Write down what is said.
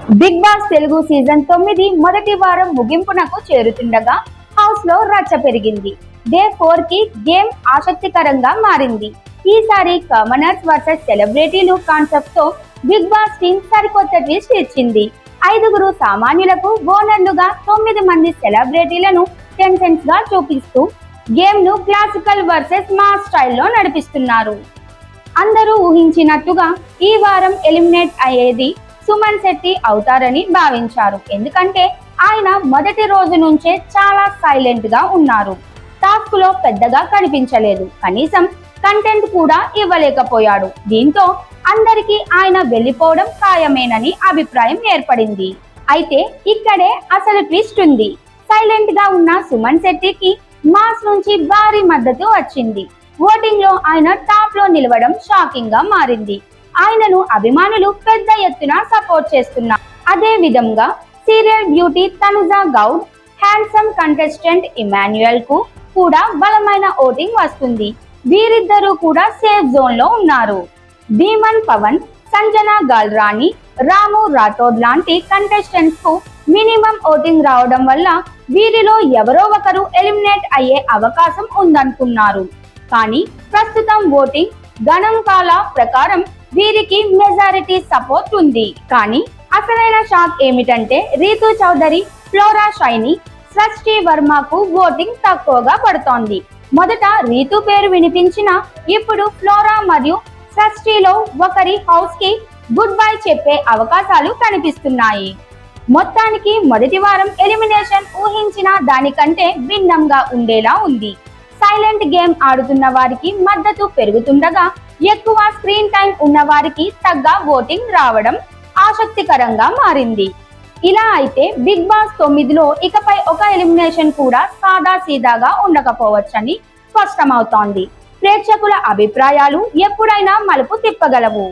Big boss Telugu season 9 మొదటి వారం ముగింపునకు చేరుతుండగా house లో రచ్చ పెరిగింది. డే 4 కి గేమ్ ఆసక్తికరంగా మారింది. ఈసారి కామనర్స్ వర్సెస్ సెలబ్రిటీలు కాన్సెప్ట్ తో బిగ్ బాస్ టీం సరికొత్త ట్విస్ట్ ఇచ్చింది. 5గురు సామాన్యులకు ఓనర్లుగా 9 మంది సెలబ్రిటీలను టెన్షన్స్ గా చూపిస్తూ గేమ్ ను క్లాసికల్ వర్సెస్ మాస్ స్టైల్లో నడిపిస్తున్నారు. అందరూ ఊహించినట్టుగా ఈ వారం ఎలిమినేట్ అయ్యేది సుమన్ శెట్టి అవుతారని భావించారు. ఎందుకంటే ఆయన మొదటి రోజు నుంచే చాలా సైలెంట్ గా ఉన్నారు. టాస్క్ లో పెద్దగా కనిపించలేదు. కనీసం కంటెంట్ కూడా ఇవ్వలేకపోయాడు. దీంతో అందరికీ ఆయన వెళ్లిపోవడం ఖాయమేనని అభిప్రాయం ఏర్పడింది. అయితే ఇక్కడే అసలు ట్విస్ట్ ఉంది. సైలెంట్ గా ఉన్న సుమన్ శెట్టికి మాస్ నుంచి భారీ మద్దతు వచ్చింది. ఓటింగ్ లో ఆయన టాప్ లో నిలవడం షాకింగ్ గా మారింది. ఆయనను అభిమానులు పెద్ద ఎత్తున సపోర్ట్ చేస్తున్నారు. అదే విధంగా serial beauty Tanuja Goud, handsome contestant Emmanuel కు కూడా బలమైన ఓటింగ్ వస్తుంది. వీరిద్దరూ కూడా సేఫ్ జోన్ లో ఉన్నారు. ధీమన్ పవన్, సంజన గాల్రాణి, రాము రాఠోడ్ లాంటి కంటెస్టెంట్స్ కు మినిమం ఓటింగ్ రావడం వల్ల వీరిలో ఎవరో ఒకరు ఎలిమినేట్ అయ్యే అవకాశం ఉందనుకున్నారు. కానీ ప్రస్తుతం ఓటింగ్ గణాంకాల ప్రకారం వీరికి మెజారిటీ సపోర్ట్ ఉంది. కానీ అసలైన షాక్ ఏమిటంటే రీతు చౌదరి, ఫ్లోరా షైనీ, సృష్టి వర్మకు ఓటింగ్ తక్కువగా పడుతోంది. మొదట రీతు పేరు వినిపించిన ఇప్పుడు ఫ్లోరా మరియు సృష్టిలో ఒకరి హౌస్ కి గుడ్ బై చెప్పే అవకాశాలు కనిపిస్తున్నాయి. మొత్తానికి మొదటి వారం ఎలిమినేషన్ ఊహించిన దానికంటే భిన్నంగా ఉండేలా ఉంది. సైలెంట్ గేమ్ ఆడుతున్న వారికి మద్దతు పెరుగుతుండగా ఎక్కువ స్క్రీన్ టైం ఉన్న వారికి తగ్గ ఓటింగ్ రావడం ఆసక్తికరంగా మారింది. ఇలా అయితే బిగ్ బాస్ 9లో ఇకపై ఒక ఎలిమినేషన్ కూడా సాదా సీదాగా ఉండకపోవచ్చని స్పష్టమవుతోంది. ప్రేక్షకుల అభిప్రాయాలు ఎప్పుడైనా మలుపు తిప్పగలవు.